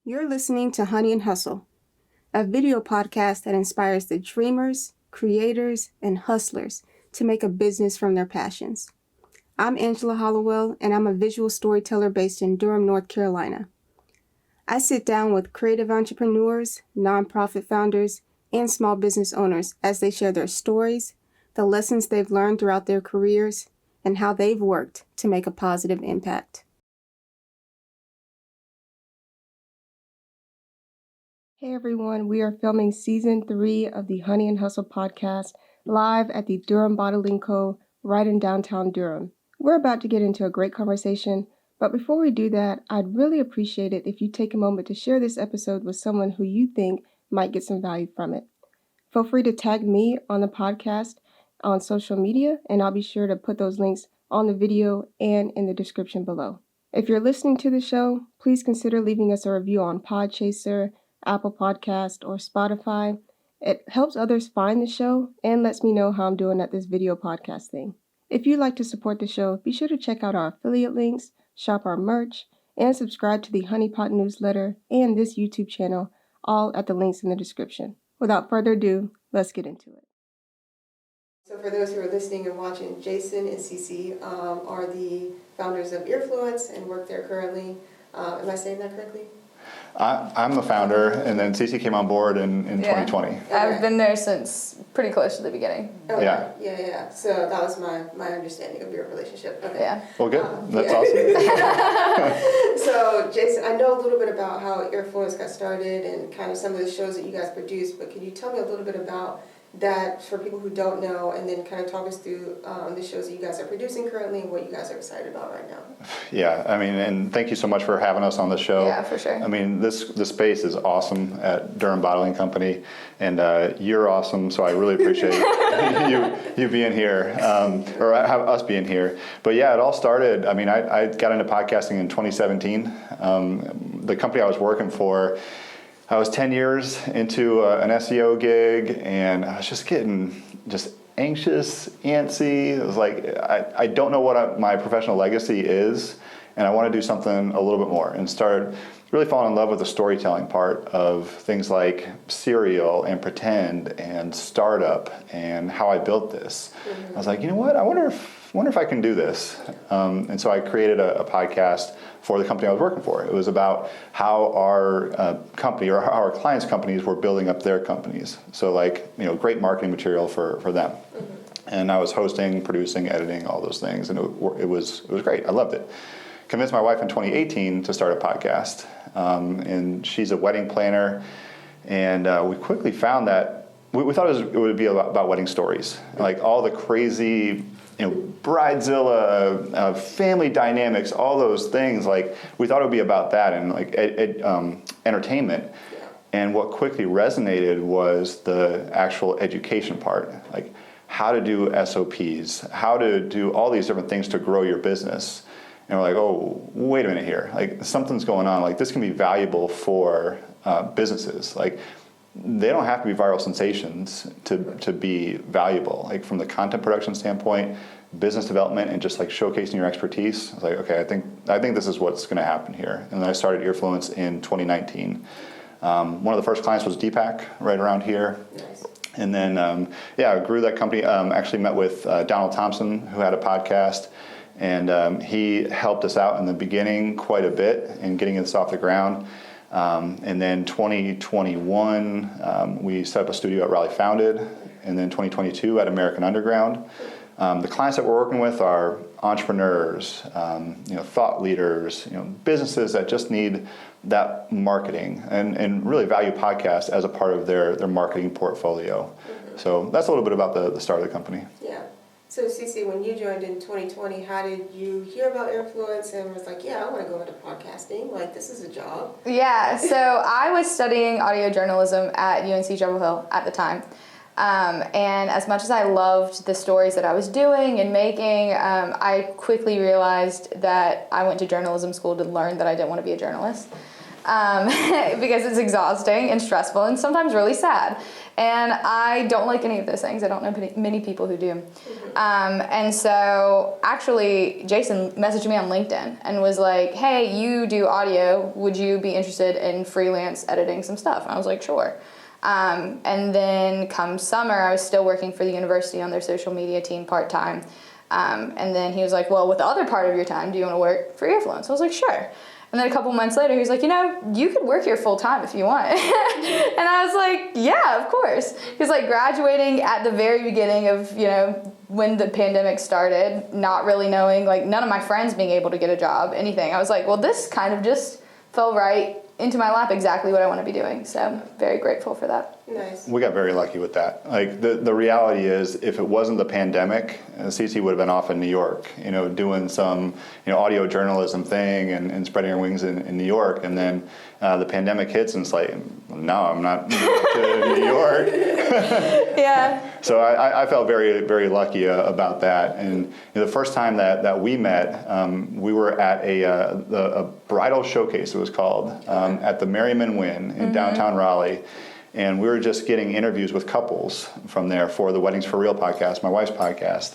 You're listening to Honey and Hustle, a video podcast that inspires the dreamers, creators, and hustlers to make a business from their passions. I'm Angela Hollowell, and I'm a visual storyteller based in Durham, North Carolina. I sit down with creative entrepreneurs, nonprofit founders, and small business owners as they share their stories, the lessons they've learned throughout their careers, and how they've worked to make a positive impact. Hey everyone, we are filming season 3 of the Honey and Hustle podcast live at the Durham Bottling Co. right in downtown Durham. We're about to get into a great conversation, but before we do that, I'd really appreciate it if you take a moment to share this episode with someone who you think might get some value from it. Feel free to tag me on the podcast on social media, and I'll be sure to put those links on the video and in the description below. If you're listening to the show, please consider leaving us a review on Podchaser, Apple Podcast, or Spotify. It helps others find the show and lets me know how I'm doing at this video podcast thing. If you'd like to support the show, be sure to check out our affiliate links, shop our merch, and subscribe to the Honey Pot newsletter and this YouTube channel, all at the links in the description. Without further ado, let's get into it. So for those who are listening and watching, Jason and Cece are the founders of Earfluence and work there currently. Am I saying that correctly? I'm the founder, and then Cece came on board in 2020. Okay. I've been there since pretty close to the beginning. Okay. Yeah. So that was my understanding of your relationship. Okay. Yeah. Well, good. That's awesome. So, Jason, I know a little bit about how Earfluence got started and kind of some of the shows that you guys produce, but can you tell me a little bit about that for people who don't know, and then kind of talk us through the shows that you guys are producing currently and what you guys are excited about right now? Yeah, I mean, and thank you so much for having us on the show. Yeah, for sure. I mean, this space is awesome at Durham Bottling Company, and you're awesome, so I really appreciate you being here, or have us being here. But yeah, it all started, I mean, I got into podcasting in 2017. The company I was working for, I was 10 years into an SEO gig, and I was just getting anxious, antsy. It was like, I don't know what my professional legacy is, and I want to do something a little bit more, and started really falling in love with the storytelling part of things like Serial and Pretend and Startup and how I built this. Mm-hmm. I was like, you know what? I wonder if I can do this. And so I created a podcast for the company I was working for. It was about how our company or how our clients' companies were building up their companies. So great marketing material for them. Mm-hmm. And I was hosting, producing, editing, all those things, and it was great. I loved it. Convinced my wife in 2018 to start a podcast, and she's a wedding planner, and we quickly found that we thought it would be about wedding stories, like all the crazy, bridezilla, family dynamics, all those things. Like we thought it would be about that and entertainment. And what quickly resonated was the actual education part, like how to do SOPs, how to do all these different things to grow your business. And we're like, oh, wait a minute here. Like something's going on. Like this can be valuable for businesses. Like they don't have to be viral sensations to be valuable. Like from the content production standpoint, business development, and just like showcasing your expertise. I was like, okay, I think this is what's going to happen here. And then I started Earfluence in 2019. One of the first clients was Deepak right around here. Nice. And then, I grew that company. Actually met with Donald Thompson, who had a podcast. And he helped us out in the beginning quite a bit in getting this off the ground. And then 2021, we set up a studio at Raleigh Founded. And then 2022 at American Underground. The clients that we're working with are entrepreneurs, thought leaders, businesses that just need that marketing and really value podcasts as a part of their marketing portfolio. Mm-hmm. So that's a little bit about the start of the company. Yeah. So, Cece, when you joined in 2020, how did you hear about Earfluence and was like, yeah, I want to go into podcasting? Like, this is a job. Yeah, so I was studying audio journalism at UNC Chapel Hill at the time. And as much as I loved the stories that I was doing and making, I quickly realized that I went to journalism school to learn that I didn't want to be a journalist. Because it's exhausting and stressful and sometimes really sad. And I don't like any of those things. I don't know many people who do. And so actually, Jason messaged me on LinkedIn and was like, hey, you do audio. Would you be interested in freelance editing some stuff? And I was like, sure. And then come summer, I was still working for the university on their social media team part-time. And then he was like, well, with the other part of your time, do you want to work for Earfluence? I was like, sure. And then a couple months later, he was like, you could work here full time if you want. And I was like, yeah, of course. He was like graduating at the very beginning of, when the pandemic started, not really knowing, like none of my friends being able to get a job, anything. I was like, well, this kind of just fell right into my lap, exactly what I want to be doing. So I'm very grateful for that. Nice. We got very lucky with that. Like the reality is, if it wasn't the pandemic, CC would have been off in New York, doing some, audio journalism thing and spreading her wings in New York. And then the pandemic hits and it's like, no, I'm not to New York. Yeah. So I felt very, very lucky about that. And the first time that we met, we were at a bridal showcase, it was called, at the Merriman Wynn in downtown Raleigh. And we were just getting interviews with couples from there for the Weddings for Real podcast, my wife's podcast.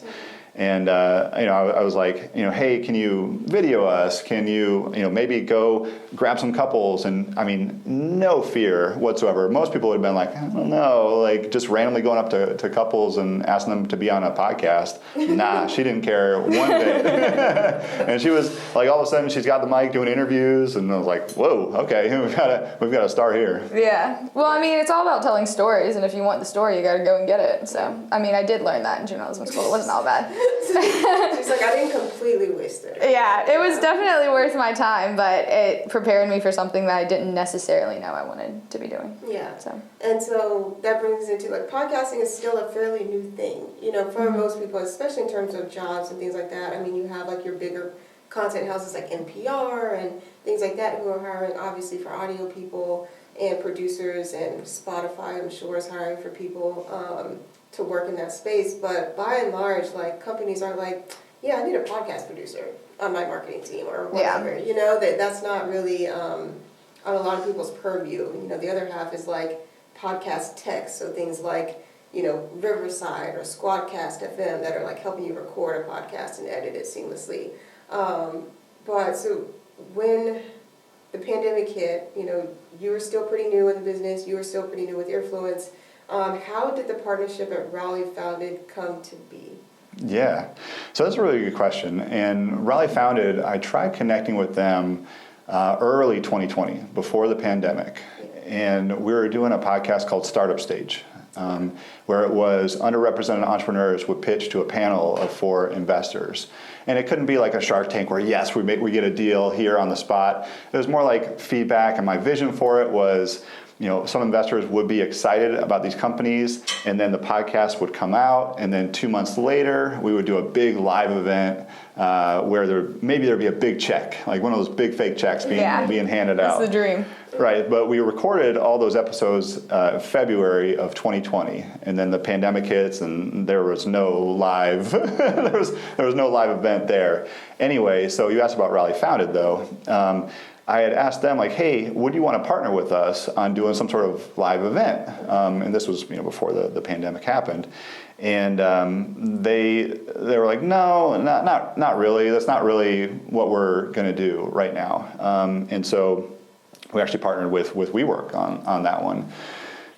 And, I was like, hey, can you video us? Can you, maybe go grab some couples? And I mean, no fear whatsoever. Most people would have been like, I don't know, like just randomly going up to couples and asking them to be on a podcast. Nah, she didn't care one bit. And she was like, all of a sudden she's got the mic doing interviews. And I was like, whoa, okay, we've got to start here. Yeah. Well, I mean, it's all about telling stories. And if you want the story, you got to go and get it. So, I mean, I did learn that in journalism school. It wasn't all bad. She's like, I didn't completely waste it. Yeah, it was definitely worth my time, but it prepared me for something that I didn't necessarily know I wanted to be doing. Yeah. So that brings into like podcasting is still a fairly new thing, for most people, especially in terms of jobs and things like that. I mean, you have like your bigger content houses like NPR and things like that who are hiring obviously for audio people and producers, and Spotify I'm sure is hiring for people to work in that space. But by and large, like companies are like, yeah, I need a podcast producer on my marketing team or whatever. Yeah. That's not really on a lot of people's purview. The other half is like podcast tech, so things like Riverside or Squadcast FM that are like helping you record a podcast and edit it seamlessly. But so when the pandemic hit, you were still pretty new in the business, you were still pretty new with Earfluence. How did the partnership at Raleigh Founded come to be? Yeah, so that's a really good question. And Raleigh Founded, I tried connecting with them early 2020, before the pandemic. And we were doing a podcast called Startup Stage, where it was underrepresented entrepreneurs would pitch to a panel of 4 investors. And it couldn't be like a Shark Tank where, yes, we get a deal here on the spot. It was more like feedback, and my vision for it was, some investors would be excited about these companies, and then the podcast would come out, and then 2 months later, we would do a big live event where there'd be a big check, like one of those big fake checks being handed out. That's the dream. Right, but we recorded all those episodes February of 2020, and then the pandemic hits, and there was no live there was no live event there. Anyway, so you asked about Raleigh Founded, though. I had asked them, like, hey, would you want to partner with us on doing some sort of live event? And this was before the pandemic happened. And they were like, no, not really. That's not really what we're going to do right now. And so we actually partnered with WeWork on that one.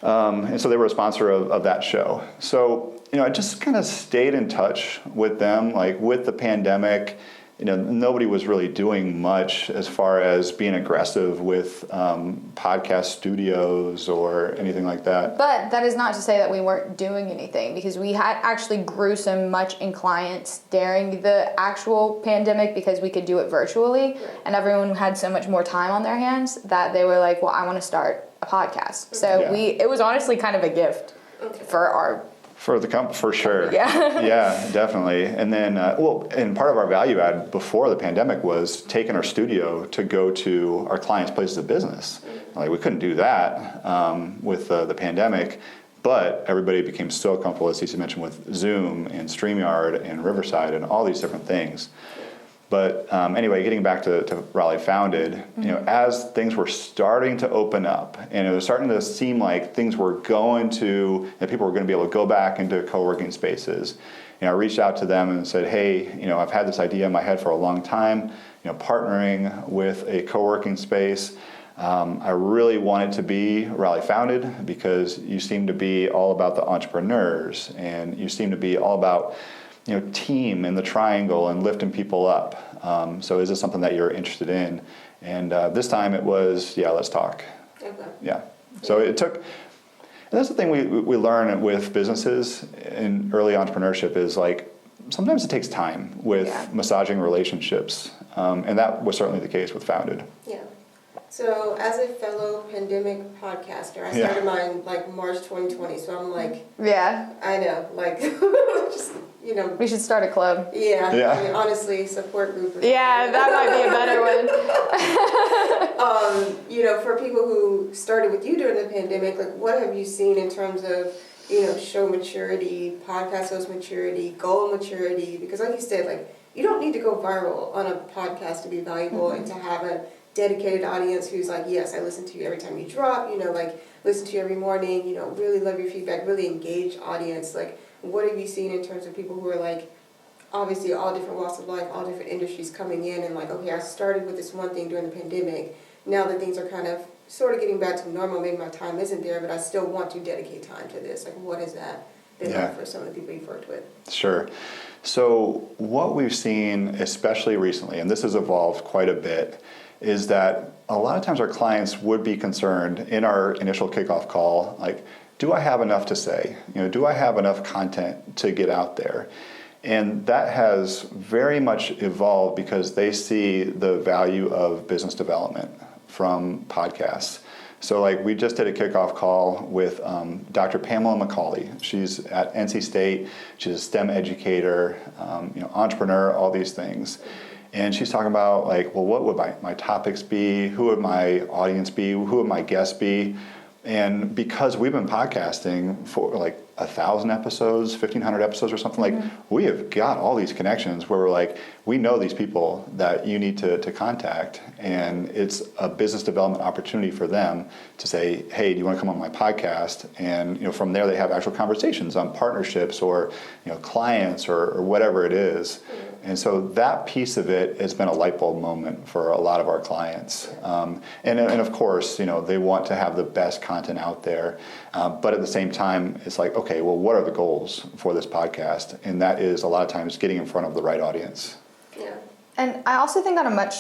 And so they were a sponsor of that show. So, I just kind of stayed in touch with them, like with the pandemic. Nobody was really doing much as far as being aggressive with podcast studios or anything like that. But that is not to say that we weren't doing anything, because we had actually grew so much in clients during the actual pandemic because we could do it virtually, and everyone had so much more time on their hands that they were like, well, I want to start a podcast. So it was honestly kind of a gift for our For the company, for sure. Yeah. Yeah, definitely. And then, and part of our value add before the pandemic was taking our studio to go to our clients' places of business. Like, we couldn't do that with the pandemic, but everybody became so comfortable, as Cece mentioned, with Zoom and StreamYard and Riverside and all these different things. But anyway, getting back to Raleigh Founded, as things were starting to open up and it was starting to seem like things were going to, people were going to be able to go back into co-working spaces, I reached out to them and said, hey, I've had this idea in my head for a long time, partnering with a co-working space. I really want it to be Raleigh Founded because you seem to be all about the entrepreneurs and you seem to be all about team and the triangle and lifting people up. So is this something that you're interested in? And this time it was, let's talk. Okay. Yeah. So it took, and that's the thing we learn with businesses in early entrepreneurship is like, sometimes it takes time with massaging relationships. And that was certainly the case with Founded. Yeah. So as a fellow pandemic podcaster, I started mine like March 2020. So I'm like, I know, like, just, We should start a club. Yeah. I mean, honestly, support group. Yeah, that might be a better one. For people who started with you during the pandemic, like what have you seen in terms of, show maturity, podcast host maturity, goal maturity? Because like you said, like you don't need to go viral on a podcast to be valuable and to have a dedicated audience who's like, yes, I listen to you every time you drop, like listen to you every morning, really love your feedback, really engaged audience. Like what have you seen in terms of people who are like, obviously all different walks of life, all different industries coming in and like, okay, I started with this one thing during the pandemic. Now that things are kind of sort of getting back to normal, maybe my time isn't there, but I still want to dedicate time to this. Like what has that been like for some of the people you've worked with? Sure. So what we've seen, especially recently, and this has evolved quite a bit, is that a lot of times our clients would be concerned in our initial kickoff call, like, do I have enough to say? Do I have enough content to get out there? And that has very much evolved because they see the value of business development from podcasts. So like we just did a kickoff call with Dr. Pamela McCauley. She's at NC State. She's a STEM educator, entrepreneur, all these things. And she's talking about like, well, what would my topics be? Who would my audience be? Who would my guests be? And because we've been podcasting for like 1,000 episodes, 1,500 episodes or something, like we have got all these connections where we're like, we know these people that you need to contact, and it's a business development opportunity for them to say, hey, do you want to come on my podcast? And from there they have actual conversations on partnerships or clients or whatever it is. And so that piece of it has been a light bulb moment for a lot of our clients. And of course, they want to have the best content out there. But at the same time, it's like, okay, well, what are the goals for this podcast? And that is a lot of times getting in front of the right audience. Yeah. And I also think on a much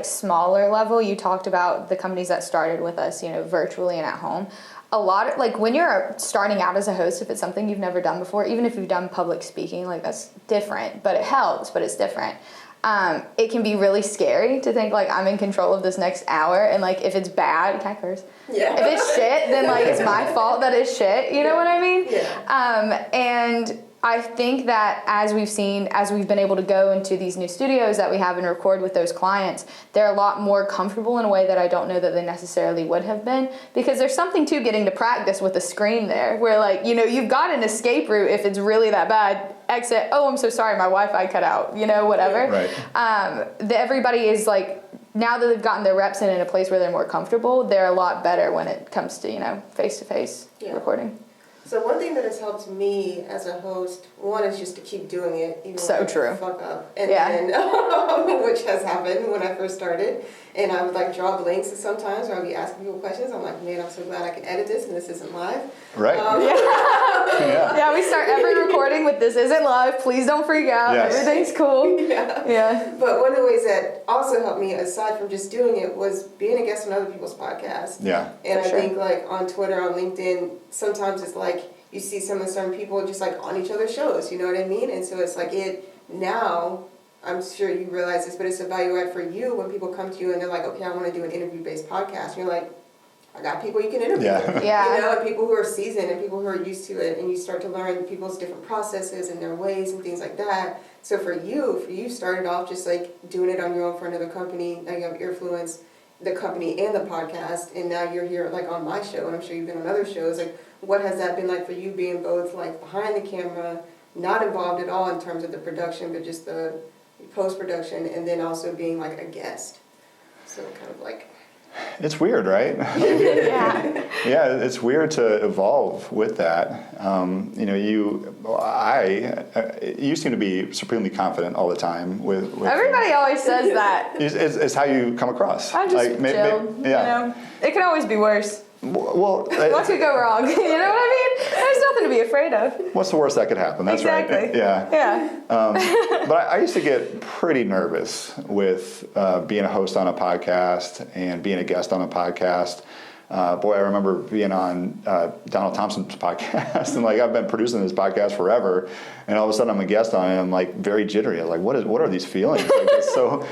smaller level, you talked about the companies that started with us, virtually and at home. A lot of when you're starting out as a host, if it's something you've never done before, even if you've done public speaking, that's different, but it helps, but it's different. It can be really scary to think I'm in control of this next hour, and if it's bad, can I curse? Yeah. If it's shit, then it's my fault that it's shit. You know what I mean? Yeah. And I think that as we've been able to go into these new studios that we have and record with those clients, they're a lot more comfortable in a way that I don't know that they necessarily would have been, because there's something to getting to practice with a screen there where you've got an escape route if it's really that bad. Exit, oh, I'm so sorry, my Wi-Fi cut out, whatever. Right. Everybody is now that they've gotten their reps in a place where they're more comfortable, they're a lot better when it comes to, face-to-face recording. So one thing that has helped me as a host, one is just to keep doing it, even when I fuck up, and then which has happened when I first started, and I would draw blanks sometimes, or I'd be asking people questions. I'm like, man, I'm so glad I can edit this, and this isn't live. Right. Yeah, we start every recording with "This isn't live. Please don't freak out. Yes. Everything's cool." Yeah. But one of the ways that also helped me, aside from just doing it, was being a guest on other people's podcasts. Yeah. And I think on Twitter, on LinkedIn, sometimes it's you see some of certain people just on each other's shows, you know what I mean? And so it's now, I'm sure you realize this, but it's a value add for you when people come to you and they're like, okay, I want to do an interview-based podcast. And you're like, I got people you can interview. Yeah. And people who are seasoned and people who are used to it, and you start to learn people's different processes and their ways and things like that. So for you started off just doing it on your own for another company. Now you have Earfluence, the company and the podcast, and now you're here on my show, and I'm sure you've been on other shows. What has that been like for you, being both behind the camera, not involved at all in terms of the production, but just the post-production, and then also being like a guest. So kind of like... It's weird, right? Yeah. Yeah, it's weird to evolve with that. You seem to be supremely confident all the time with Everybody always says that. It's how you come across. I'm just chilled, yeah. you know? It can always be worse. Well, What could go wrong? You know what I mean? There's nothing to be afraid of. what's the worst that could happen? That's Exactly. right. Yeah. Yeah. But I used to get pretty nervous with being a host on a podcast and being a guest on a podcast. Boy, I remember being on Donald Thompson's podcast, and like I've been producing this podcast forever, and all of a sudden I'm a guest on it, and I'm like very jittery. I'm like, what are these feelings? Like, it's so,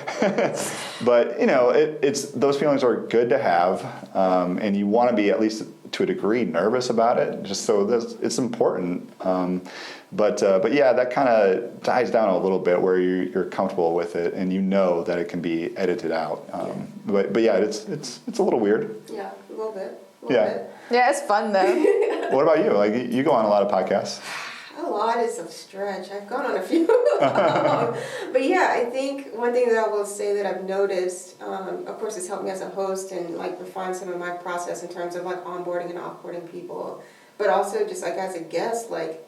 but it's those feelings are good to have, and you want to be at least to a degree nervous about it, just so it's important. But yeah, that kind of dies down a little bit where you're comfortable with it, and you know that it can be edited out. But yeah, it's a little weird. Yeah, a little bit. Yeah, it's fun though. What about you? Like you go on a lot of podcasts. A lot is a stretch. I've gone on a few. But yeah, I think one thing that I will say that I've noticed, of course, it's helped me as a host and like refine some of my process in terms of like onboarding and offboarding people. But also just like as a guest, like,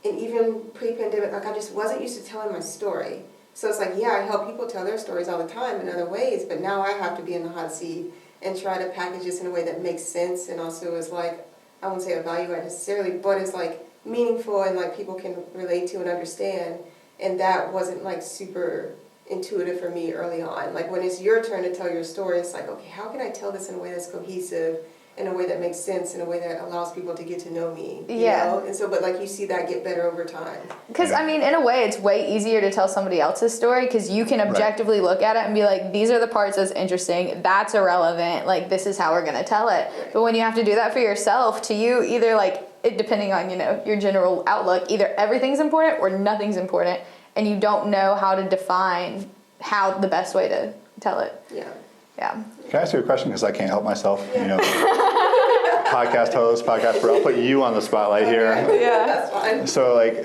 and even pre-pandemic, like I just wasn't used to telling my story. So it's like, yeah, I help people tell their stories all the time in other ways, but now I have to be in the hot seat and try to package this in a way that makes sense and also is like, I won't say a value add necessarily, but is like meaningful and like people can relate to and understand. And that wasn't like super intuitive for me early on. Like when it's your turn to tell your story, it's like, okay, how can I tell this in a way that's cohesive, in a way that makes sense, in a way that allows people to get to know me, you know? And so, but like you see that get better over time. Because, I mean, in a way, it's way easier to tell somebody else's story because you can objectively look at it and be like, these are the parts that's interesting, that's irrelevant, like, this is how we're going to tell it. Right. But when you have to do that for yourself, to you, either, like, depending on, your general outlook, either everything's important or nothing's important, and you don't know how to define how the best way to tell it. Yeah. Yeah. Can I ask you a question? Because I can't help myself. Yeah. Podcast host, podcast pro. I'll put you on the spotlight here. Yeah. That's fine. So, like,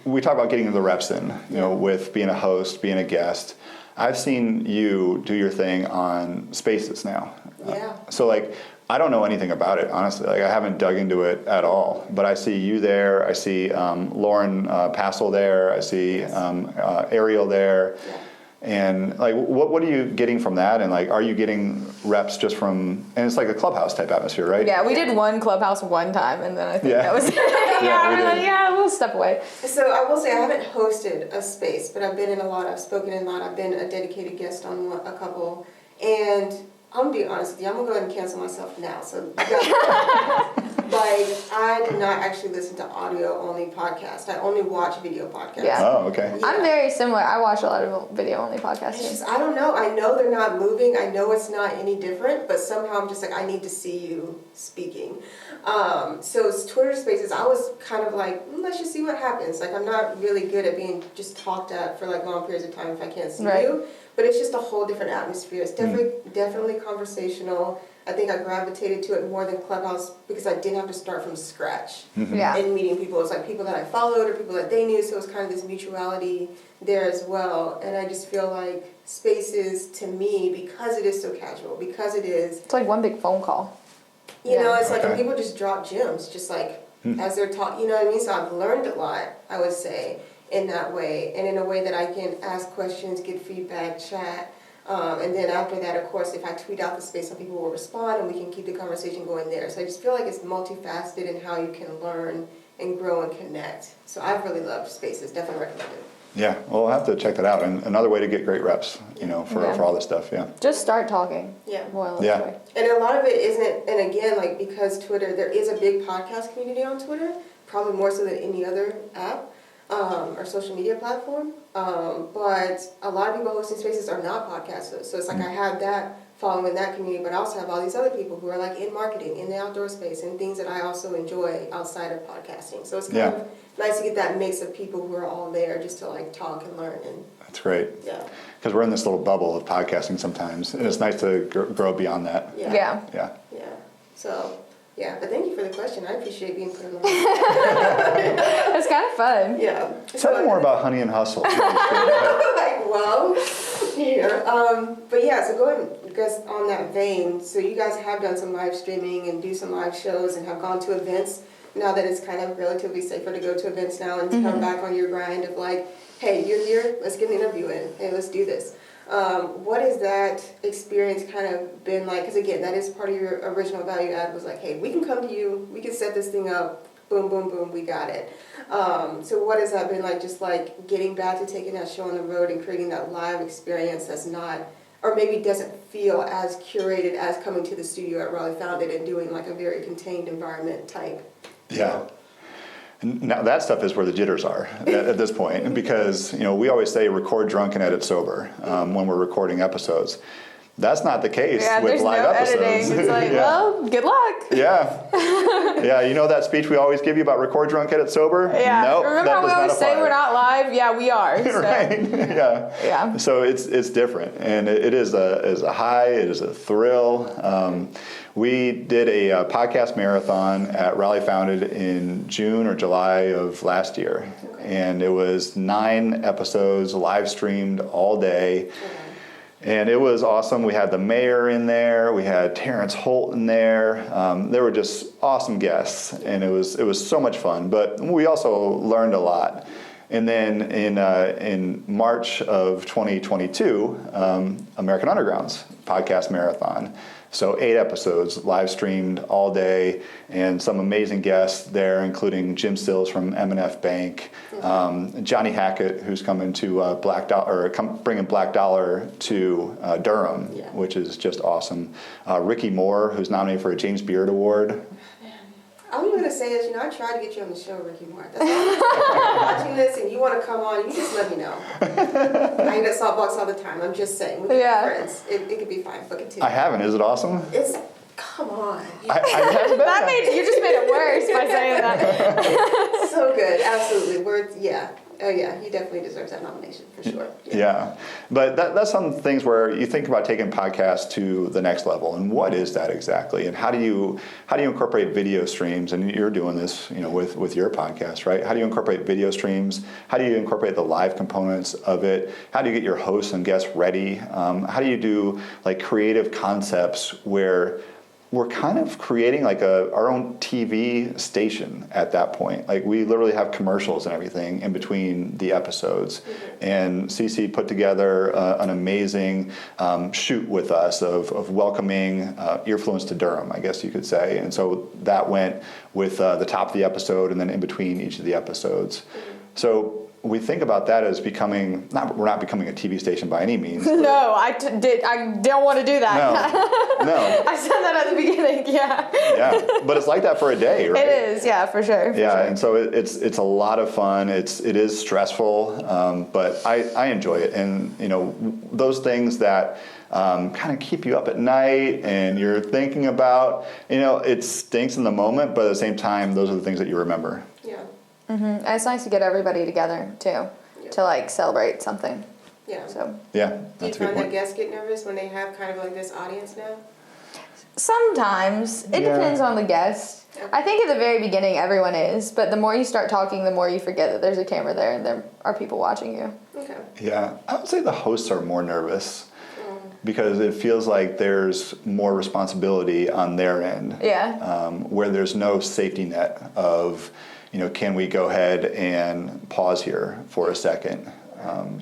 we talk about getting the reps in, with being a host, being a guest. I've seen you do your thing on Spaces now. Yeah. So, like, I don't know anything about it, honestly. Like, I haven't dug into it at all. But I see you there. I see Lauren Passel there. I see Ariel there. Yeah. And like, what are you getting from that? And like, are you getting reps just from? And it's like a clubhouse type atmosphere, right? Yeah, we did one clubhouse one time, and then I think that was we'll step away. So I will say I haven't hosted a space, but I've been in a lot. I've spoken in a lot. I've been a dedicated guest on a couple, and I'm gonna be honest with you. I'm gonna go ahead and cancel myself now. So. Like, I do not actually listen to audio-only podcasts. I only watch video podcasts. Yeah. Oh, okay. Yeah. I'm very similar. I watch a lot of video-only podcasts. It's just, I don't know. I know they're not moving. I know it's not any different, but somehow I'm just like, I need to see you speaking. So it's Twitter Spaces. I was kind of like, let's just see what happens. Like, I'm not really good at being just talked at for like long periods of time if I can't see you. But it's just a whole different atmosphere. It's definitely conversational. I think I gravitated to it more than Clubhouse because I didn't have to start from scratch. Yeah. And meeting people. It was like people that I followed or people that they knew, so it was kind of this mutuality there as well. And I just feel like Spaces, to me, because it is so casual, because it is... It's like one big phone call. You know, it's like when people just drop gems, just like as they're talking, you know what I mean? So I've learned a lot, I would say, in that way. And in a way that I can ask questions, get feedback, chat. And then after that, of course, if I tweet out the space, some people will respond and we can keep the conversation going there. So I just feel like it's multifaceted in how you can learn and grow and connect. So I've really loved Spaces, definitely recommend it. Yeah, well, I'll have to check that out. And another way to get great reps, for all this stuff, Just start talking. Yeah. Yeah. And a lot of it isn't, and again, like because Twitter, there is a big podcast community on Twitter, probably more so than any other app. Or social media platform, but a lot of people hosting spaces are not podcasters. So it's like I have that following that community, but I also have all these other people who are like in marketing, in the outdoor space, and things that I also enjoy outside of podcasting. So it's kind of nice to get that mix of people who are all there just to like talk and learn. And that's great. Yeah. Because we're in this little bubble of podcasting sometimes, and it's nice to grow beyond that. Yeah. So Yeah, but thank you for the question. I appreciate being put on the spot. It's kind of fun. Yeah. Tell me more about Honey and Hustle. Like, well, here. But yeah, so going guys on that vein, so you guys have done some live streaming and do some live shows and have gone to events now that it's kind of relatively safer to go to events now and to come back on your grind of like, hey, you're here, let's get an interview in, hey, let's do this. What has that experience kind of been like? Because again, that is part of your original value add was like, hey, we can come to you, we can set this thing up, boom, boom, boom, we got it. So what has that been like, just like getting back to taking that show on the road and creating that live experience that's not, or maybe doesn't feel as curated as coming to the studio at Raleigh Founded and doing like a very contained environment type? Yeah. Now that stuff is where the jitters are at this point, because we always say record drunk and edit sober when we're recording episodes. That's not the case with live episodes. Editing. It's like, well, good luck. Yeah. Yeah, that speech we always give you about record drunk, edit sober? Yeah. Nope, Remember how we always say we're not live? Yeah, we are. So. Right. Yeah. So it's different, and it is a high. It is a thrill. We did a podcast marathon at Raleigh Founded in June or July of last year, and it was 9 episodes live streamed all day. And it was awesome. We had the mayor in there. We had Terrence Holt in there. They were just awesome guests, and it was so much fun. But we also learned a lot. And then in March of 2022, American Underground's podcast marathon. So 8 episodes live streamed all day, and some amazing guests there, including Jim Stills from M&F Bank, Johnny Hackett, who's coming to bringing Black Dollar to Durham, which is just awesome. Ricky Moore, who's nominated for a James Beard Award. All I'm going to say is, I tried to get you on the show, Ricky Moore. That's all. If you're watching this and you want to come on, you just let me know. I eat at Saltbox all the time. I'm just saying. We can be friends. It could be fine. Fuck it too. I haven't. Is it awesome? Come on. I haven't been. You just made it worse by saying that. So good. Absolutely. Oh yeah, he definitely deserves that nomination for sure. Yeah. But that's some things where you think about taking podcasts to the next level, and what is that exactly, and how do you incorporate video streams? And you're doing this, with your podcast, right? How do you incorporate video streams? How do you incorporate the live components of it? How do you get your hosts and guests ready? How do you do like creative concepts where we're kind of creating like our own TV station at that point. Like we literally have commercials and everything in between the episodes. And CC put together an amazing shoot with us of welcoming Earfluence to Durham, I guess you could say. And so that went with the top of the episode and then in between each of the episodes. So we think about that as we're not becoming a TV station by any means. No, I don't want to do that. No. I said that at the beginning, yeah. Yeah, but it's like that for a day, right? It is, yeah, for sure. And so it's a lot of fun. It is stressful, but I enjoy it. And, those things that kind of keep you up at night and you're thinking about, it stinks in the moment, but at the same time, those are the things that you remember. Yeah. Mm-hmm. And it's nice to get everybody together too, to like celebrate something. Yeah. So. Yeah. Do you find that guests get nervous when they have kind of like this audience now? Sometimes. It depends on the guest. Okay. I think at the very beginning everyone is, but the more you start talking, the more you forget that there's a camera there and there are people watching you. Okay. Yeah. I would say the hosts are more nervous because it feels like there's more responsibility on their end. Yeah. Where there's no safety net of, can we go ahead and pause here for a second?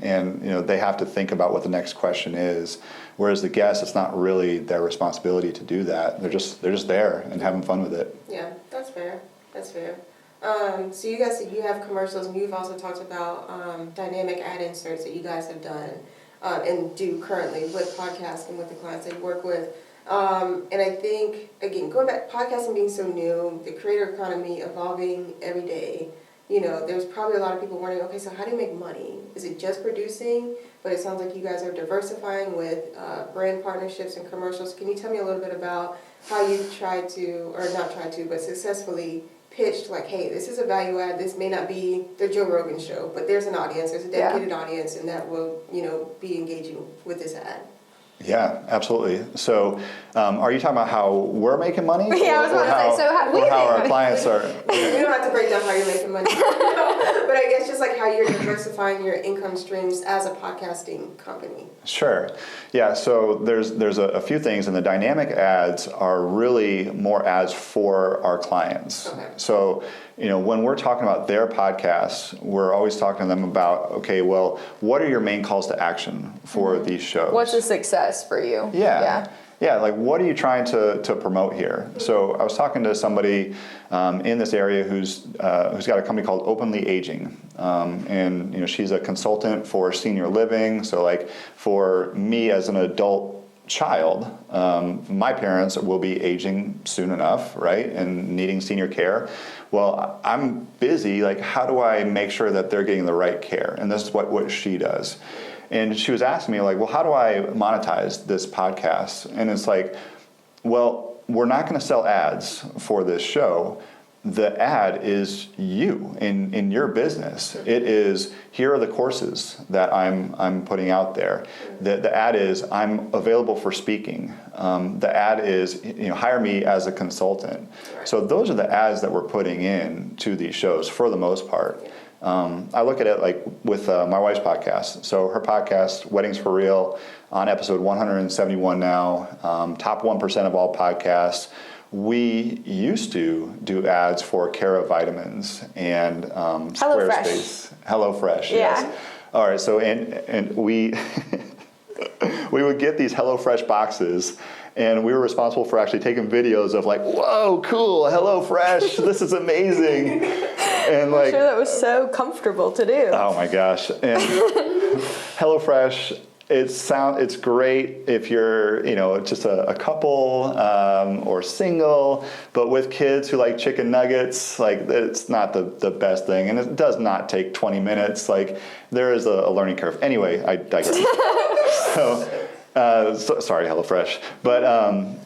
And they have to think about what the next question is. Whereas the guests, it's not really their responsibility to do that. They're just there and having fun with it. Yeah, that's fair. So you guys, you have commercials, and you've also talked about dynamic ad inserts that you guys have done and do currently with podcasts and with the clients that you work with. And I think, again, going back, podcasting being so new, the creator economy evolving every day, there's probably a lot of people wondering, okay, so how do you make money? Is it just producing? But it sounds like you guys are diversifying with brand partnerships and commercials. Can you tell me a little bit about how you but successfully pitched, like, hey, this is a value add. This may not be the Joe Rogan show, but there's an audience, there's a dedicated audience, and that will, be engaging with this ad. Yeah, absolutely. So, are you talking about how we're making money? Yeah, I was about to say, so how we or how make our money? clients are? You don't have to break down how you're making money. But I guess just like how you're diversifying your income streams as a podcasting company. Sure. Yeah, so there's a few things, and the dynamic ads are really more ads for our clients. Okay. So, when we're talking about their podcasts, we're always talking to them about, okay, well, what are your main calls to action for these shows? What's a success for you? Yeah, like what are you trying to promote here? So I was talking to somebody in this area who's got a company called Openly Aging, and she's a consultant for senior living. So like for me as an adult child, my parents will be aging soon enough, right, and needing senior care. Well, I'm busy. Like, how do I make sure that they're getting the right care? And this is what she does. And she was asking me, like, well, how do I monetize this podcast? And it's like, well, we're not going to sell ads for this show. The ad is you in your business. It is, here are the courses that I'm putting out there. The ad is, I'm available for speaking. The ad is, hire me as a consultant. So those are the ads that we're putting in to these shows for the most part. I look at it like with my wife's podcast. So her podcast, Weddings for Real, on episode 171 now, top 1% of all podcasts. We used to do ads for Cara Vitamins and Squarespace. HelloFresh, yes. Yeah. All right, so and we we would get these HelloFresh boxes, and we were responsible for actually taking videos of like, whoa, cool, HelloFresh, this is amazing. And like, I'm sure that was so comfortable to do. Oh my gosh. And HelloFresh, it's great if you're, just a couple or single, but with kids who like chicken nuggets, like it's not the best thing. And it does not take 20 minutes. Like there is a learning curve. Anyway, I digress. Sorry, HelloFresh. But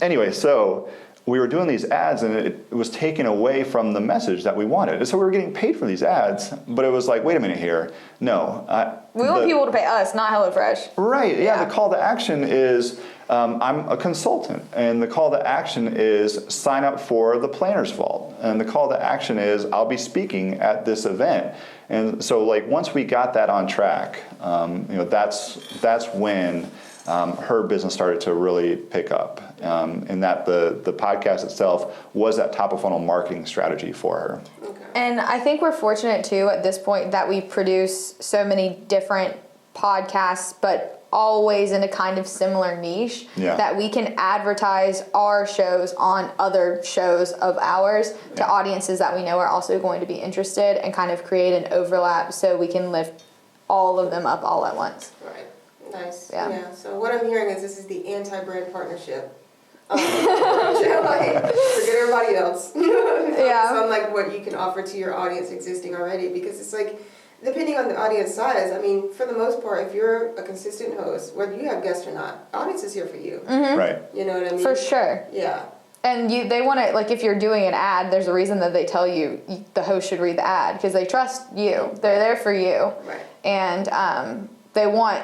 anyway, so we were doing these ads and it was taken away from the message that we wanted. And so we were getting paid for these ads, but it was like, wait a minute here. No. We want people to pay us, not HelloFresh. Right, yeah. The call to action is, I'm a consultant. And the call to action is sign up for the Planner's Vault. And the call to action is, I'll be speaking at this event. And so like once we got that on track, that's when her business started to really pick up, and that the podcast itself was that top of funnel marketing strategy for her. Okay. And I think we're fortunate too at this point that we produce so many different podcasts, but always in a kind of similar niche, that we can advertise our shows on other shows of ours to audiences that we know are also going to be interested, and kind of create an overlap so we can lift all of them up all at once. Right. Nice. Yeah. So what I'm hearing is this is the anti-brand partnership. Like, forget everybody else. Focus on like what you can offer to your audience existing already, because it's like, depending on the audience size, I mean, for the most part, if you're a consistent host, whether you have guests or not, the audience is here for you. Mm-hmm. Right. You know what I mean? For sure. Yeah. And they want to, like, if you're doing an ad, there's a reason that they tell you the host should read the ad, because they trust you. They're there for you. Right. And they want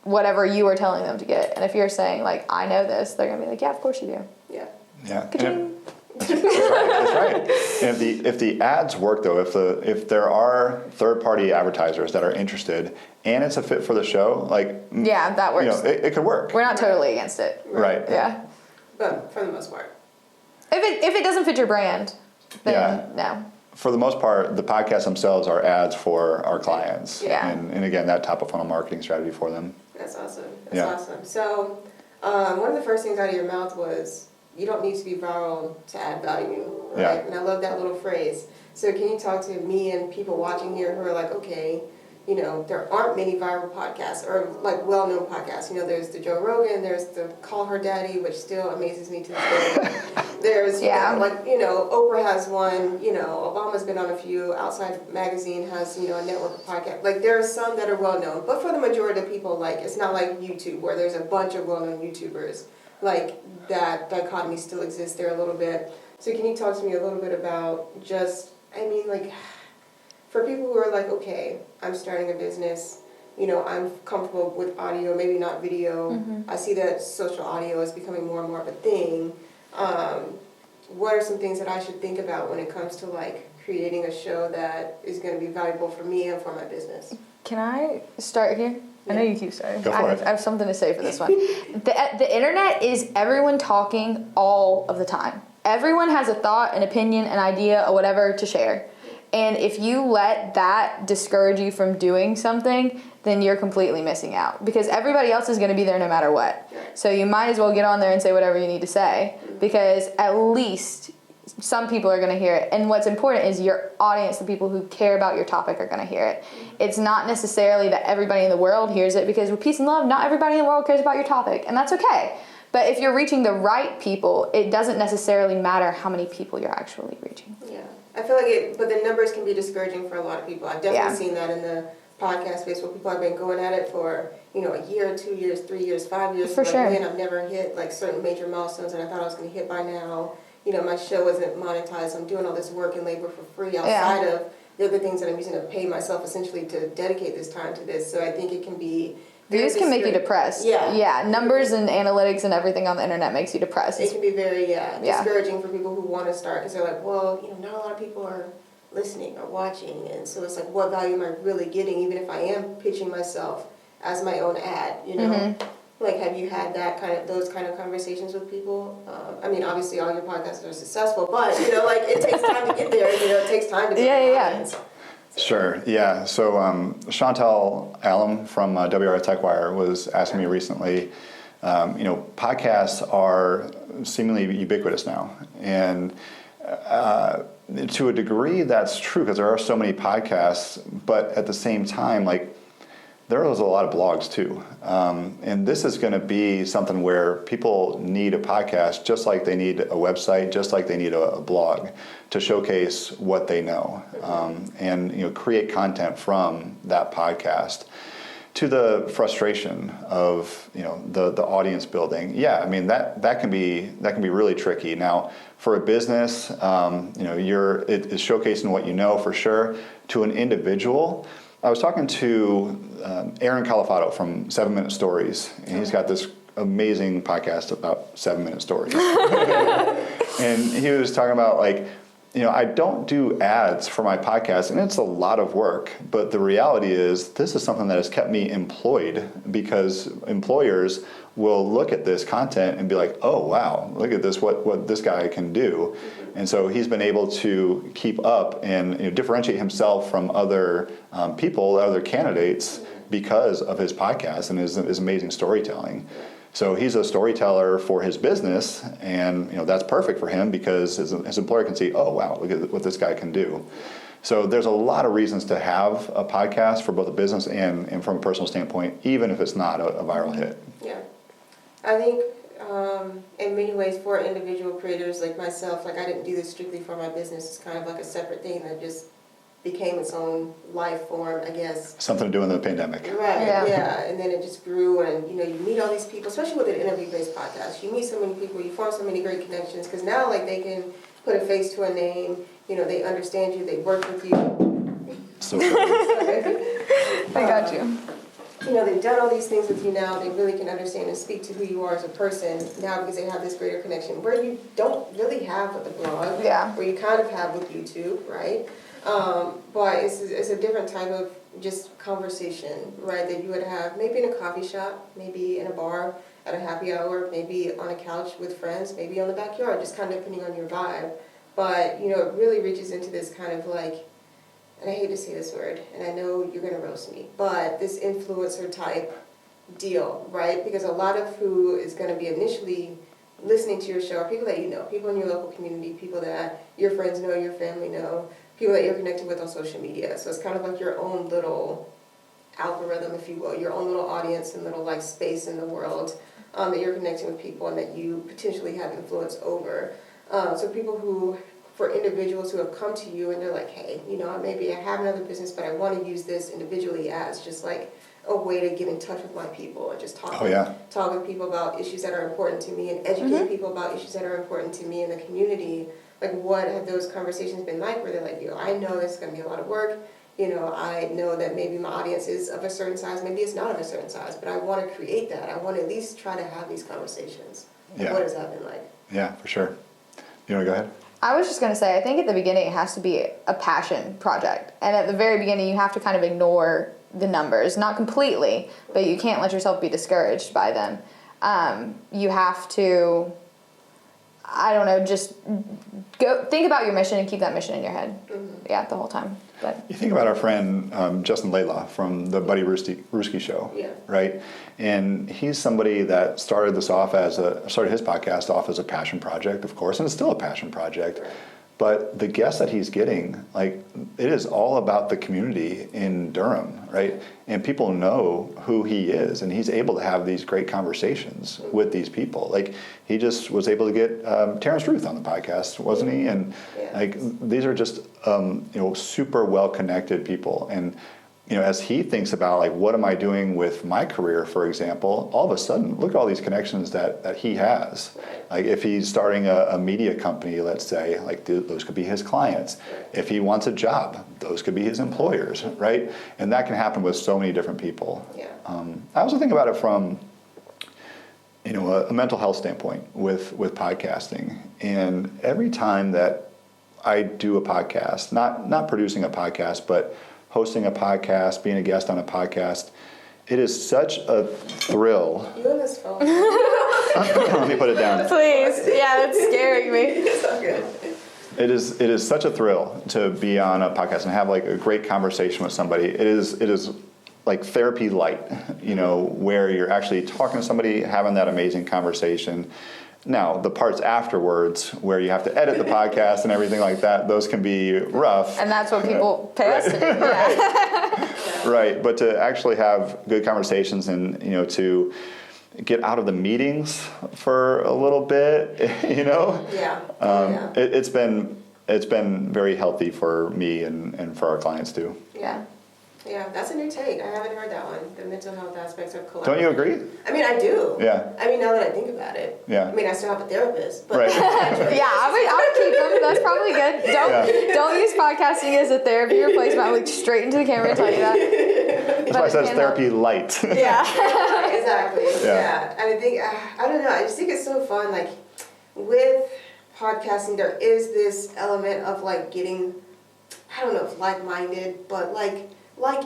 whatever you are telling them to get. And if you're saying, like, I know this, they're going to be like, yeah, of course you do. Yeah. Yeah. Ka-ching. That's right. And if the ads work though, if there are third-party advertisers that are interested and it's a fit for the show, like that works. It could work. We're not totally against it. Right. Yeah. But for the most part. If it doesn't fit your brand, then no. For the most part, the podcasts themselves are ads for our clients. Yeah. And again, that top of funnel marketing strategy for them. That's awesome. That's awesome. So one of the first things out of your mouth was, you don't need to be viral to add value, right? Yeah. And I love that little phrase. So can you talk to me and people watching here who are like, okay, there aren't many viral podcasts or like well-known podcasts. There's the Joe Rogan, there's the Call Her Daddy, which still amazes me to this day. There's, Oprah has one, Obama's been on a few, Outside Magazine has, a network of podcasts. Like there are some that are well-known, but for the majority of people, like it's not like YouTube where there's a bunch of well-known YouTubers. Like that dichotomy still exists there a little bit. So can you talk to me a little bit about just, for people who are like, okay, I'm starting a business, I'm comfortable with audio, maybe not video. I see that social audio is becoming more and more of a thing. What are some things that I should think about when it comes to like creating a show that is going to be valuable for me and for my business? Can I start here? I know you keep starting. Go for it. I have something to say for this one. The internet is everyone talking all of the time. Everyone has a thought, an opinion, an idea, or whatever to share. And if you let that discourage you from doing something, then you're completely missing out. Because everybody else is going to be there no matter what. So you might as well get on there and say whatever you need to say. Because at least some people are going to hear it. And what's important is your audience, the people who care about your topic, are going to hear it. It's not necessarily that everybody in the world hears it, because with peace and love, not everybody in the world cares about your topic. And that's okay. But if you're reaching the right people, it doesn't necessarily matter how many people you're actually reaching. Yeah. I feel like but the numbers can be discouraging for a lot of people. I've definitely seen that in the podcast space where people have been going at it for, a year, 2 years, 3 years, 5 years. For sure. Man, I've never hit like certain major milestones that I thought I was going to hit by now. My show isn't monetized. I'm doing all this work and labor for free outside of the other things that I'm using to pay myself essentially to dedicate this time to this. So I think it can be... Views can make you depressed. Yeah, numbers and analytics and everything on the internet makes you depressed. It can be very discouraging for people who want to start, because they're like, well, not a lot of people are listening or watching, and so it's like, what value am I really getting, even if I am pitching myself as my own ad, Like, have you had those kind of conversations with people? Obviously all your podcasts are successful, but, it takes time to get there, it takes time to get an audience. Sure. Yeah. So Chantal Allen from WR TechWire was asking me recently, podcasts are seemingly ubiquitous now. And to a degree, that's true, because there are so many podcasts. But at the same time, there is a lot of blogs too. And this is going to be something where people need a podcast just like they need a website, just like they need a blog to showcase what they know, and create content from that podcast. To the frustration of the audience building, that can be really tricky. Now, for a business, it is showcasing what you know for sure. To an individual, I was talking to Aaron Califato from 7 Minute Stories, and he's got this amazing podcast about 7 Minute Stories. And he was talking about I don't do ads for my podcast, and it's a lot of work. But the reality is, this is something that has kept me employed, because employers will look at this content and be like, oh, wow, look at this, what this guy can do. And so he's been able to keep up and differentiate himself from other people, other candidates, because of his podcast and his amazing storytelling. So he's a storyteller for his business, and that's perfect for him, because his employer can see, oh, wow, look at what this guy can do. So there's a lot of reasons to have a podcast for both a business and from a personal standpoint, even if it's not a viral hit. Yeah. I think in many ways for individual creators like myself, I didn't do this strictly for my business. It's kind of like a separate thing that just became its own life form, I guess. Something to do in the pandemic. Right, yeah. And then it just grew, and you meet all these people, especially with an interview-based podcast. You meet so many people, you form so many great connections, because now they can put a face to a name, they understand you, they work with you. So sorry. I got you. They've done all these things with you now. They really can understand and speak to who you are as a person now, because they have this greater connection, where you don't really have with the blog, where you kind of have with YouTube, right? But it's a different type of just conversation, right, that you would have maybe in a coffee shop, maybe in a bar at a happy hour, maybe on a couch with friends, maybe on the backyard, just kind of depending on your vibe. But, it really reaches into this kind of and I hate to say this word, and I know you're going to roast me, but this influencer type deal, right? Because a lot of who is going to be initially listening to your show are people that you know, people in your local community, people that your friends know, your family know, people that you're connected with on social media. So it's kind of like your own little algorithm, if you will, your own little audience and little space in the world that you're connecting with people and that you potentially have influence over. So people who, for individuals who have come to you and they're like, hey, maybe I have another business, but I want to use this individually as just a way to get in touch with my people and just talk with people about issues that are important to me and educate people about issues that are important to me in the community. What have those conversations been like, where they're like, I know this is going to be a lot of work, I know that maybe my audience is of a certain size, maybe it's not of a certain size, but I want to create that. I want to at least try to have these conversations. Yeah. What has that been like? Yeah, for sure. You want to go ahead? I was just going to say, I think at the beginning it has to be a passion project. And at the very beginning, you have to kind of ignore the numbers. Not completely, but you can't let yourself be discouraged by them. You have to, I don't know, just go think about your mission and keep that mission in your head. Yeah, the whole time. But You think about our friend Justin Laylaw from the Buddy Ruski show, right? And he's somebody that started his podcast off as a passion project, of course, and it's still a passion project. Right. But the guests that he's getting, like, it is all about the community in Durham, right? And people know who he is, and he's able to have these great conversations with these people. Like, he just was able to get Terrence Ruth on the podcast, wasn't he? And like, these are just super well-connected people. And as he thinks about, like, what am I doing with my career, for example, all of a sudden, look at all these connections that he has. Like, if he's starting a media company, let's say, like, those could be his clients. If he wants a job, those could be his employers, right? And that can happen with so many different people. I also think about it from, a mental health standpoint with podcasting. And every time that I do a podcast, not producing a podcast, but hosting a podcast, being a guest on a podcast, it is such a thrill. You and this phone. Let me put it down. please, yeah, that's scaring me. It's all good. It is such a thrill to be on a podcast and have, like, a great conversation with somebody. It is like therapy light, where you're actually talking to somebody, having that amazing conversation. Now, the parts afterwards where you have to edit the podcast and everything like that, those can be rough. And that's what people pay us to do. Yeah. Right, but to actually have good conversations and, to get out of the meetings for a little bit, It's been very healthy for me and for our clients too. Yeah, that's a new take. I haven't heard that one. The mental health aspects of collaboration. Don't you agree? I mean, I do. Yeah. I mean, now that I think about it. Yeah. I mean, I still have a therapist. But Right. Yeah, I would keep them. That's probably good. Don't use podcasting as a therapy replacement. I'll look straight into the camera and tell you that. That's why it says therapy light. Yeah. Exactly. Yeah. And I think, I don't know, I just think it's so fun. Like, with podcasting, there is this element of, like, getting, I don't know if like-minded, but, like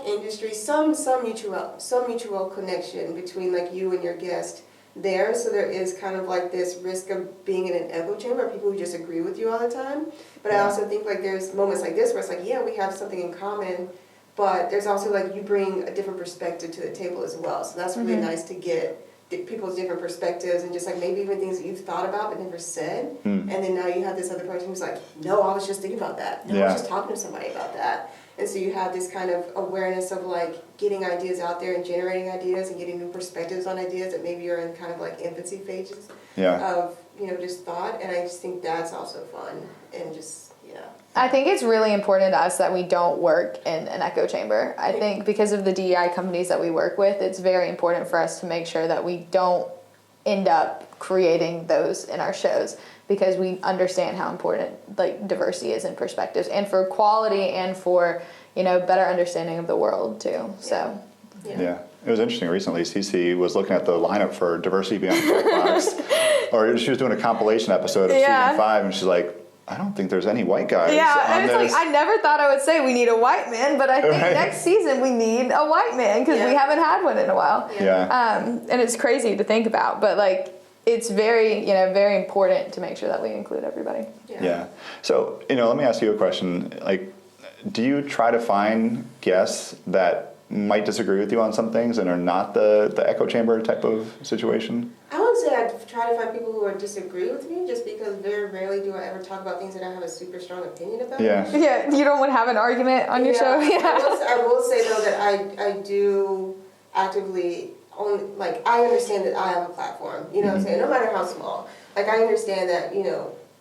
industry, some mutual connection between, like, you and your guest there. So there is kind of, like, this risk of being in an echo chamber of people who just agree with you all the time. But I also think, like, there's moments like this where it's like, yeah, we have something in common, but there's also, like, you bring a different perspective to the table as well. So that's really nice to get people's different perspectives and just, like, maybe even things that you've thought about but never said. And then now you have this other person who's like, no, I was just thinking about that. No, I was just talking to somebody about that. And so you have this kind of awareness of, like, getting ideas out there and generating ideas and getting new perspectives on ideas that maybe you're in kind of, like, infancy phases of, just thought. And I just think that's also fun and just, I think it's really important to us that we don't work in an echo chamber. I think because of the DEI companies that we work with, it's very important for us to make sure that we don't end up creating those in our shows, because we understand how important, like, diversity is in perspectives and for quality and for, better understanding of the world too. So Yeah. It was interesting recently. Cece was looking at the lineup for Diversity Beyond the Checkbox, or she was doing a compilation episode of season 5, and she's like, I don't think there's any white guys. Yeah, on and it's this. like, I never thought I would say we need a white man, but I think next season we need a white man because we haven't had one in a while. And it's crazy to think about, but, like, it's very, very important to make sure that we include everybody. Yeah. So, let me ask you a question. Like, do you try to find guests that might disagree with you on some things and are not the echo chamber type of situation? I wouldn't say I try to find people who disagree with me, just because very rarely do I ever talk about things that I have a super strong opinion about. Yeah, you don't want to have an argument on your show? Yeah. I will say, though, that I do actively I understand that I have a platform, what I'm saying, no matter how small. Like, I understand that,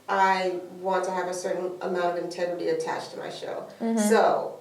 I want to have a certain amount of integrity attached to my show. So,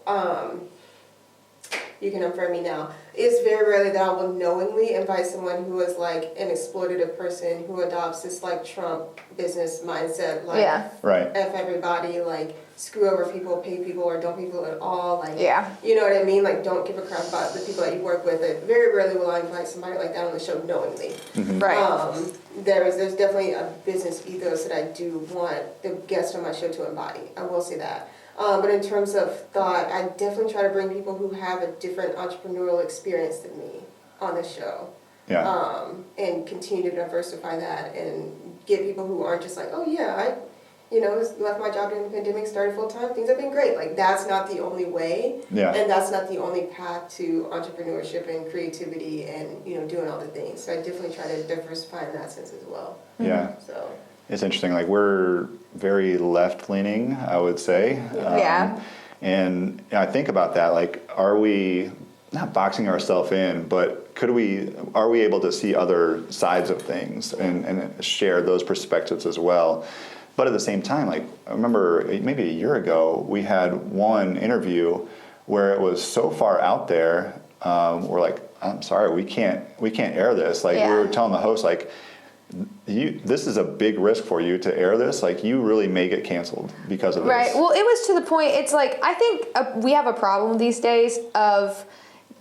you can affirm me now. It's very rarely that I will knowingly invite someone who is like an exploitative person who adopts this like Trump business mindset, like right. F everybody, like screw over people, pay people, or don't pay people at all, like Yeah. you know what I mean? Like don't give a crap about the people that you work with. Very rarely will I invite somebody like that on the show knowingly. Right. There's definitely a business ethos that I do want the guest on my show to embody. I will say that. But in terms of thought, I definitely try to bring people who have a different entrepreneurial experience than me on the show. Yeah. And continue to diversify that and get people who aren't just like, oh yeah, I left my job during the pandemic, started full time, things have been great. Like that's not the only way. Yeah. And that's not the only path to entrepreneurship and creativity and, doing all the things. So I definitely try to diversify in that sense as well. Yeah. So it's interesting. Like we're very left leaning, I would say. Yeah. And I think about that. Like, are we not boxing ourselves in, but are we able to see other sides of things and share those perspectives as well? But at the same time, like I remember maybe a year ago, we had one interview where it was so far out there. We're like, I'm sorry, we can't air this. Like we were telling the host, like, this is a big risk for you to air this. Like you really may get canceled because of this. Right. Well, it was to the point. It's like I think we have a problem these days of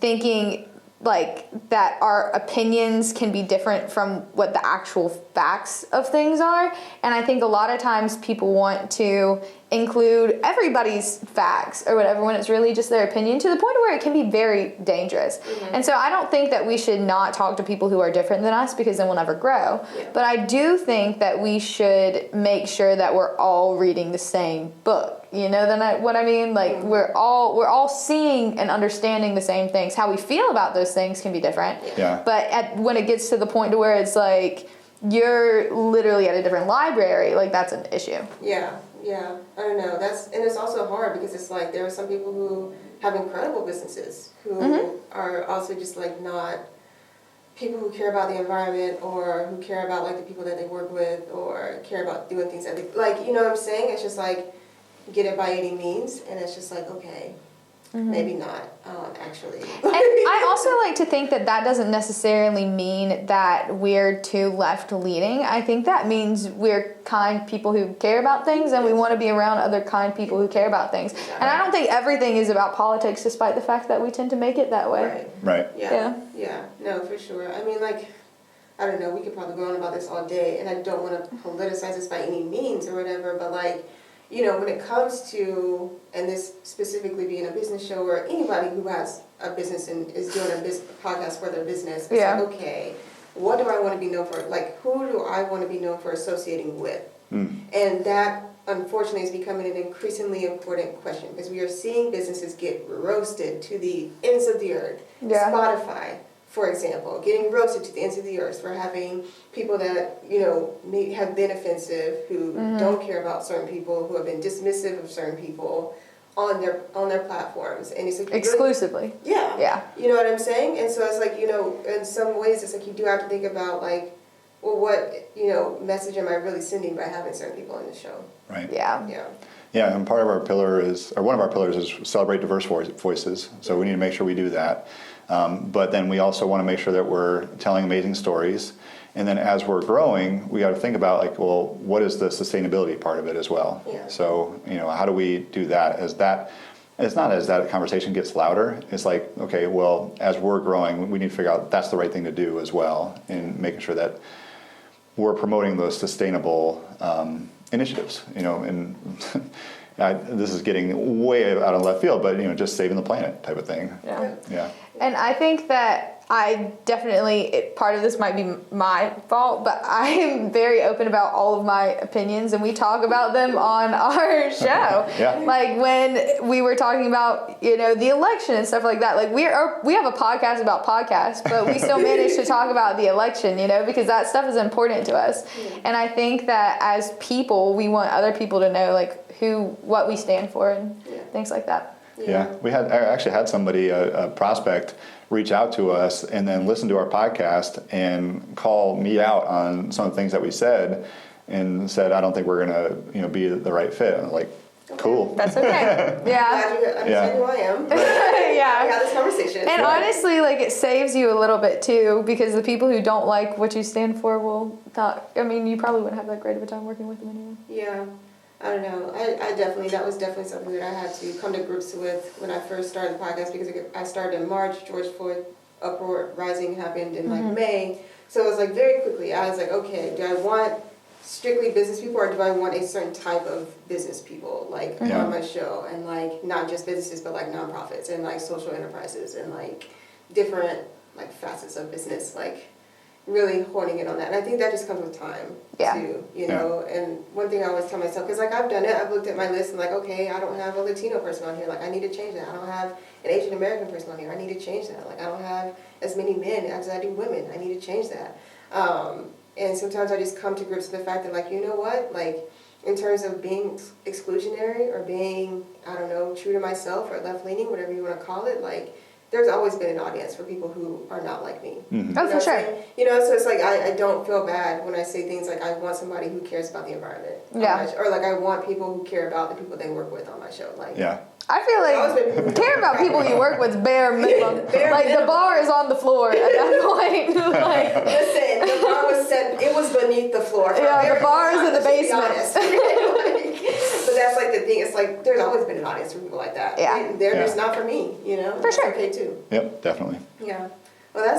thinking like that our opinions can be different from what the actual facts of things are. And I think a lot of times people want to include everybody's facts or whatever when it's really just their opinion, to the point where it can be very dangerous. And so I don't think that we should not talk to people who are different than us, because then we'll never grow. But I do think that we should make sure that we're all reading the same book. You know what I mean? Like we're all seeing and understanding the same things. How we feel about those things can be different. Yeah. But when it gets to the point to where it's like you're literally at a different library, like that's an issue. Yeah. I don't know. And it's also hard because it's like there are some people who have incredible businesses who are also just like not people who care about the environment or who care about like the people that they work with or care about doing things that they like, you know what I'm saying? It's just like get it by any means, and it's just like, okay, maybe not, actually. And I also like to think that doesn't necessarily mean that we're too left-leaning. I think that means we're kind people who care about things, and we want to be around other kind people who care about things. And I don't think everything is about politics, despite the fact that we tend to make it that way. Right. Yeah. No, for sure. I mean, like, I don't know, we could probably go on about this all day, and I don't want to politicize this by any means or whatever, but like, when it comes to, and this specifically being a business show or anybody who has a business and is doing a podcast for their business, it's like, okay, what do I want to be known for? Like, who do I want to be known for associating with? And that, unfortunately, is becoming an increasingly important question because we are seeing businesses get roasted to the ends of the earth. Yeah. Spotify, for example, getting roasted to the ends of the earth for having people that, may have been offensive, who don't care about certain people, who have been dismissive of certain people on their platforms. And it's like exclusively. Yeah. You know what I'm saying? And so it's like, in some ways it's like you do have to think about like, well, what, message am I really sending by having certain people on the show? Right. Yeah. Yeah, and one of our pillars is celebrate diverse voices. So we need to make sure we do that. But then we also want to make sure that we're telling amazing stories. And then as we're growing, we got to think about like, well, what is the sustainability part of it as well? Yeah. So, how do we do that? It's not as that conversation gets louder. It's like, okay, well, as we're growing, we need to figure out that's the right thing to do as well, and making sure that we're promoting those sustainable initiatives. And this is getting way out of left field, but just saving the planet type of thing. Yeah. And I think that part of this might be my fault, but I am very open about all of my opinions, and we talk about them on our show. Yeah. Like when we were talking about, the election and stuff like that. Like we have a podcast about podcasts, but we still manage to talk about the election, because that stuff is important to us. And I think that as people, we want other people to know like what we stand for and things like that. Yeah, I actually had somebody, a prospect, reach out to us and then listen to our podcast and call me out on some of the things that we said and said, I don't think we're going to be the right fit. And I'm like, Cool. That's okay. Yeah. Glad you understand who I am. Yeah. We had this conversation. And honestly, like, it saves you a little bit too, because the people who don't like what you stand for will talk. I mean, you probably wouldn't have that great of a time working with them anyway. Yeah. I don't know. That was definitely something that I had to come to grips with when I first started the podcast, because I started in March. George Floyd uproar rising happened in like May. So it was like very quickly, I was like, okay, do I want strictly business people, or do I want a certain type of business people like on my show, and like not just businesses but like nonprofits and like social enterprises and like different like facets of business, like really honing in on that. And I think that just comes with time too, you know. And one thing I always tell myself, because like I've done it, I've looked at my list and like, okay, I don't have a Latino person on here, like I need to change that. I don't have an Asian American person on here, I need to change that. Like I don't have as many men as I do women, I need to change that. And sometimes I just come to grips with the fact that, like, you know what, like, in terms of being exclusionary or being, I don't know, true to myself or left-leaning, whatever you want to call it, like, there's always been an audience for people who are not like me. Mm-hmm. Oh, for sure. You know, so it's like I don't feel bad when I say things like I want somebody who cares about the environment. Or like I want people who care about the people they work with on my show. Like, I feel like care about people you work with bare minimum. The bar is on the floor at that point. Like, listen, the bar was set. It was beneath the floor. The bar is in the basement. But that's like the thing. It's like there's always been an audience for people like that. Yeah. They're just not for me. You know. For sure. That's okay too. Yep, definitely. Yeah. Well, I